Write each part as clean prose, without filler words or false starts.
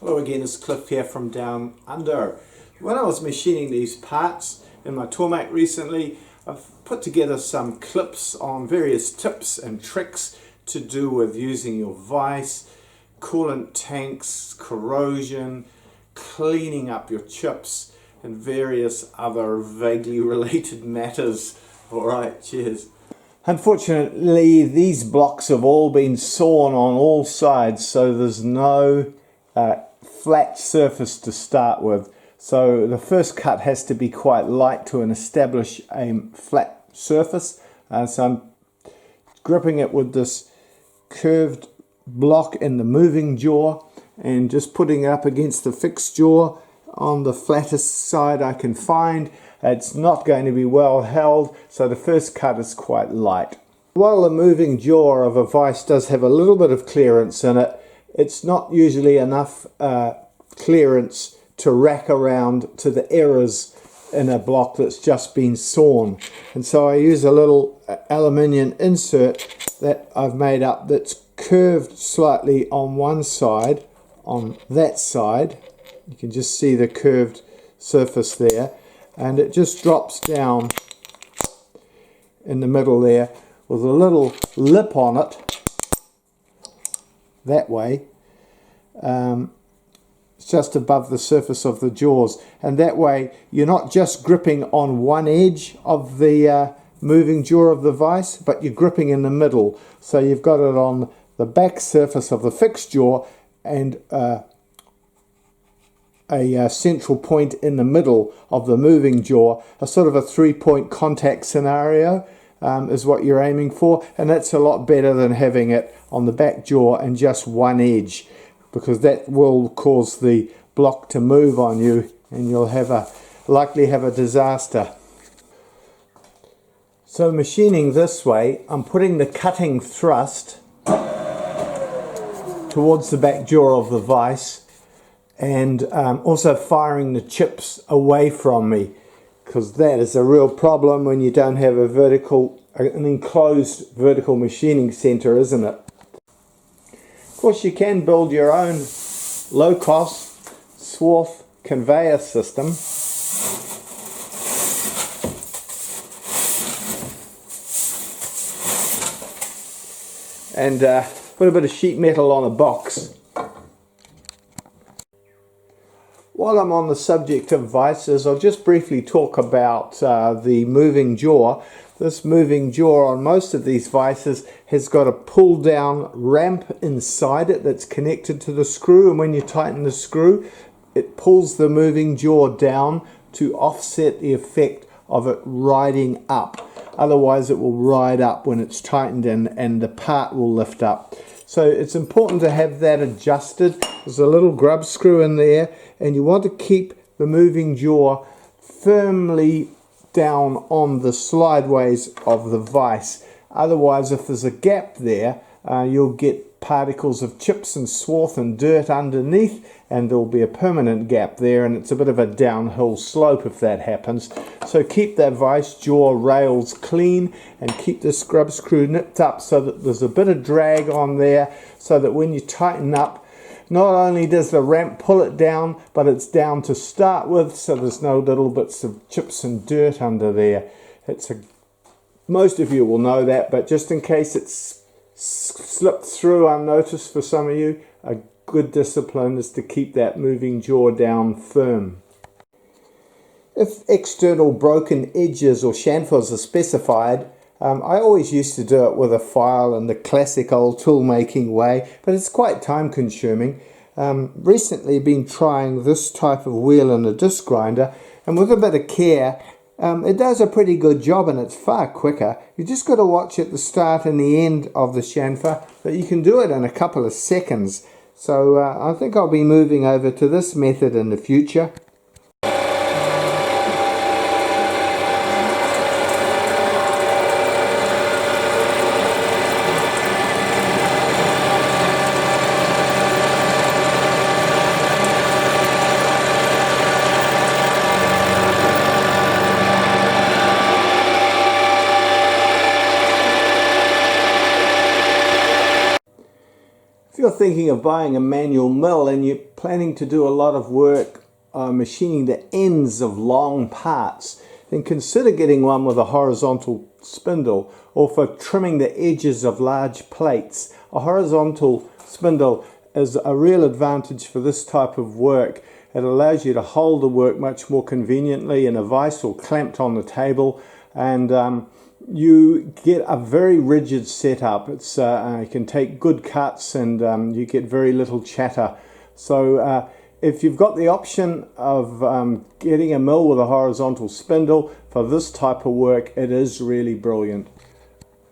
Hello again, it's Cliff here from Down Under. When I was machining these parts in my Tormac recently, I've put together some clips on various tips and tricks to do with using your vise, coolant tanks, corrosion, cleaning up your chips and various other vaguely related matters. Alright, cheers. Unfortunately, these blocks have all been sawn on all sides, so there's no flat surface to start with. So the first cut has to be quite light to establish a flat surface. So I'm gripping it with this curved block in the moving jaw and just putting it up against the fixed jaw on the flattest side I can find. It's not going to be well held, so the first cut is quite light. While the moving jaw of a vise does have a little bit of clearance in it, it's not usually enough clearance to rack around to the errors in a block that's just been sawn. And so I use a little aluminium insert that I've made up that's curved slightly on one side, on that side. You can just see the curved surface there, and it just drops down in the middle there with a little lip on it that way. It's just above the surface of the jaws, and that way you're not just gripping on one edge of the moving jaw of the vise, but you're gripping in the middle. So you've got it on the back surface of the fixed jaw and a central point in the middle of the moving jaw. A sort of a 3-point contact scenario is what you're aiming for, and that's a lot better than having it on the back jaw and just one edge, because that will cause the block to move on you and you'll likely have a disaster. So machining this way, I'm putting the cutting thrust towards the back jaw of the vise, and also firing the chips away from me, because that is a real problem when you don't have an enclosed vertical machining center, isn't it? Of course, you can build your own low-cost swath conveyor system. And put a bit of sheet metal on a box. While I'm on the subject of vices, I'll just briefly talk about the moving jaw. This moving jaw on most of these vices has got a pull down ramp inside it that's connected to the screw, and when you tighten the screw it pulls the moving jaw down to offset the effect of it riding up. Otherwise it will ride up when it's tightened and the part will lift up. So it's important to have that adjusted. There's a little grub screw in there, and you want to keep the moving jaw firmly down on the slideways of the vise. Otherwise, if there's a gap there, you'll get particles of chips and swath and dirt underneath, and there'll be a permanent gap there, and it's a bit of a downhill slope if that happens. So keep that vise jaw rails clean and keep the scrub screw nipped up so that there's a bit of drag on there, so that when you tighten up, not only does the ramp pull it down, but it's down to start with, so there's no little bits of chips and dirt under there. Most of you will know that, but just in case it's slipped through unnoticed for some of you, a good discipline is to keep that moving jaw down firm. If external broken edges or chamfers are specified, I always used to do it with a file in the classic old tool making way, but it's quite time consuming. Recently been trying this type of wheel in a disc grinder, and with a bit of care it does a pretty good job, and it's far quicker. You just got to watch at the start and the end of the chamfer, but you can do it in a couple of seconds. So I think I'll be moving over to this method in the future. you're thinking of buying a manual mill and you're planning to do a lot of work machining the ends of long parts, then consider getting one with a horizontal spindle, or for trimming the edges of large plates. A horizontal spindle is a real advantage for this type of work. It allows you to hold the work much more conveniently in a vise or clamped on the table, and you get a very rigid setup. It's you can take good cuts, and you get very little chatter. So if you've got the option of getting a mill with a horizontal spindle for this type of work, it is really brilliant.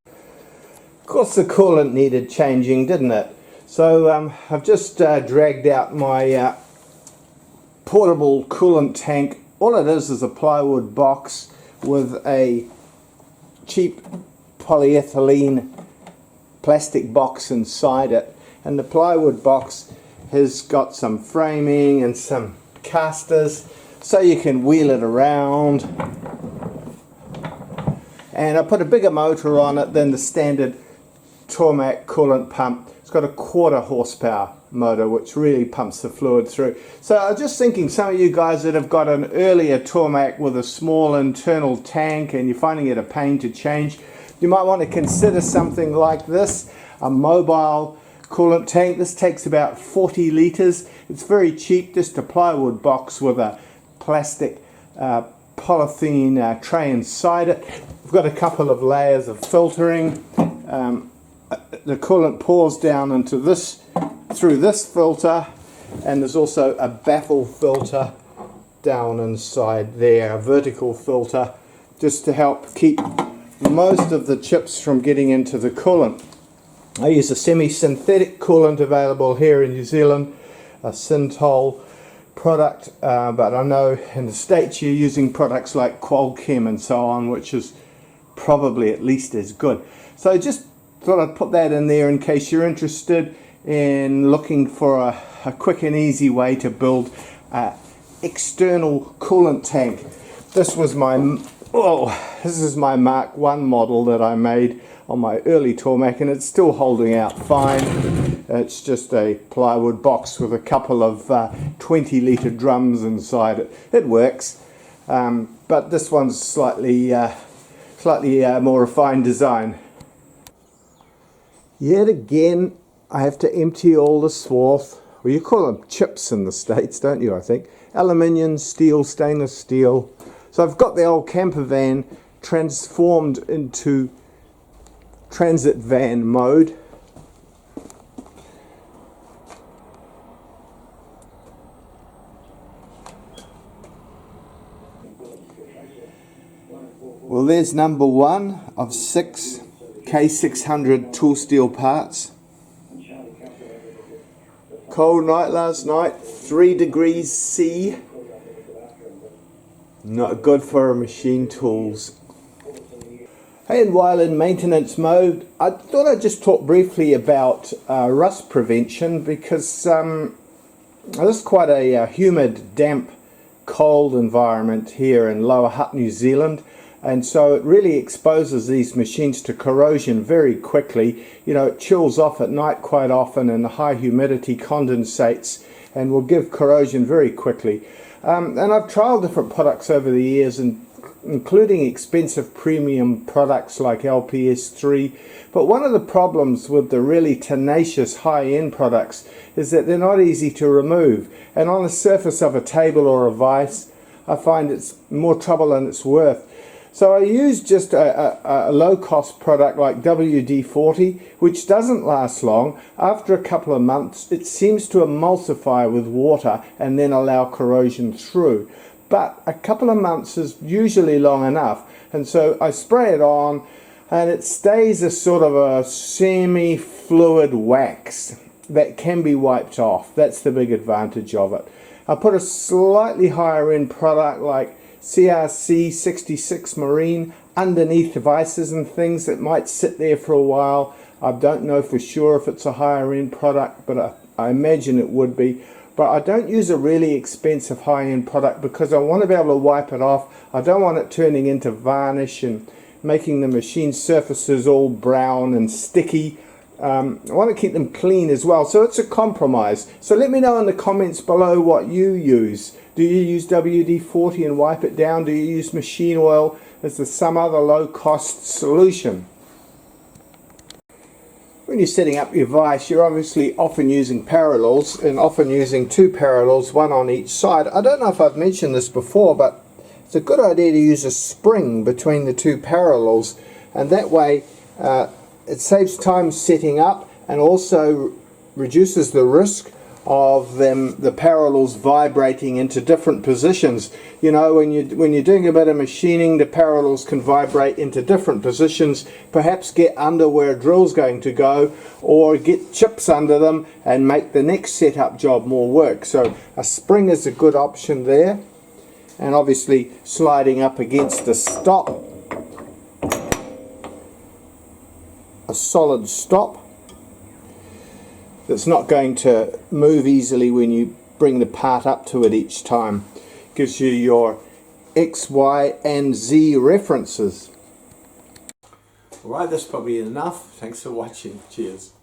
Of course, the coolant needed changing, didn't it? So I've just dragged out my portable coolant tank. All it is a plywood box with a cheap polyethylene plastic box inside it, and the plywood box has got some framing and some casters so you can wheel it around, and I put a bigger motor on it than the standard Tormek coolant pump. It's got a 1/4 horsepower motor which really pumps the fluid through. So I was just thinking, some of you guys that have got an earlier Tormek with a small internal tank and you're finding it a pain to change, you might want to consider something like this, a mobile coolant tank. This takes about 40 litres. It's very cheap, just a plywood box with a plastic polythene tray inside it. We've got a couple of layers of filtering. The coolant pours down into this, through this filter, and there's also a baffle filter down inside there, a vertical filter, just to help keep most of the chips from getting into the coolant. I use a semi-synthetic coolant available here in New Zealand, a Synthol product, but I know in the States you're using products like Qualchem and so on, which is probably at least as good. So just thought I'd put that in there in case you're interested in looking for a quick and easy way to build an external coolant tank. This was my this is my Mark 1 model that I made on my early Tormek, and it's still holding out fine. It's just a plywood box with a couple of 20-litre drums inside it. It works, but this one's slightly more refined design. Yet again, I have to empty all the swarth. Well, you call them chips in the States, don't you, I think? Aluminium, steel, stainless steel. So I've got the old camper van transformed into transit van mode. Well, there's number 1 of 6 K600 tool steel parts. Cold night last night, 3 degrees C. Not good for machine tools. Hey, and while in maintenance mode, I thought I'd just talk briefly about rust prevention, because this is quite a humid, damp, cold environment here in Lower Hutt, New Zealand. And so it really exposes these machines to corrosion very quickly. You know, it chills off at night quite often, and the high humidity condensates and will give corrosion very quickly. And I've trialed different products over the years, including expensive premium products like LPS3. But one of the problems with the really tenacious high-end products is that they're not easy to remove. And on the surface of a table or a vise, I find it's more trouble than it's worth. So I use just a low-cost product like WD-40, which doesn't last long. After a couple of months, it seems to emulsify with water and then allow corrosion through. But a couple of months is usually long enough, and so I spray it on, and it stays a sort of a semi-fluid wax that can be wiped off. That's the big advantage of it. I put a slightly higher end product like CRC 66 Marine underneath devices and things that might sit there for a while. I don't know for sure if it's a higher end product, but I imagine it would be. But I don't use a really expensive high-end product because I want to be able to wipe it off. I don't want it turning into varnish and making the machine surfaces all brown and sticky. I want to keep them clean as well, so it's a compromise. So let me know in the comments below what you use. Do you use WD-40 and wipe it down? Do you use machine oil? Is there some other low-cost solution? When you're setting up your vise, you're obviously often using parallels, and often using two parallels, one on each side. I don't know if I've mentioned this before, but it's a good idea to use a spring between the two parallels, and that way it saves time setting up and also reduces the risk of the parallels vibrating into different positions. You know, when you're doing a bit of machining, the parallels can vibrate into different positions, perhaps get under where a drill's going to go, or get chips under them and make the next setup job more work. So a spring is a good option there, and obviously sliding up against a stop, a solid stop that's not going to move easily when you bring the part up to it each time. Gives you your X, Y and Z references. Alright, that's probably enough. Thanks for watching. Cheers.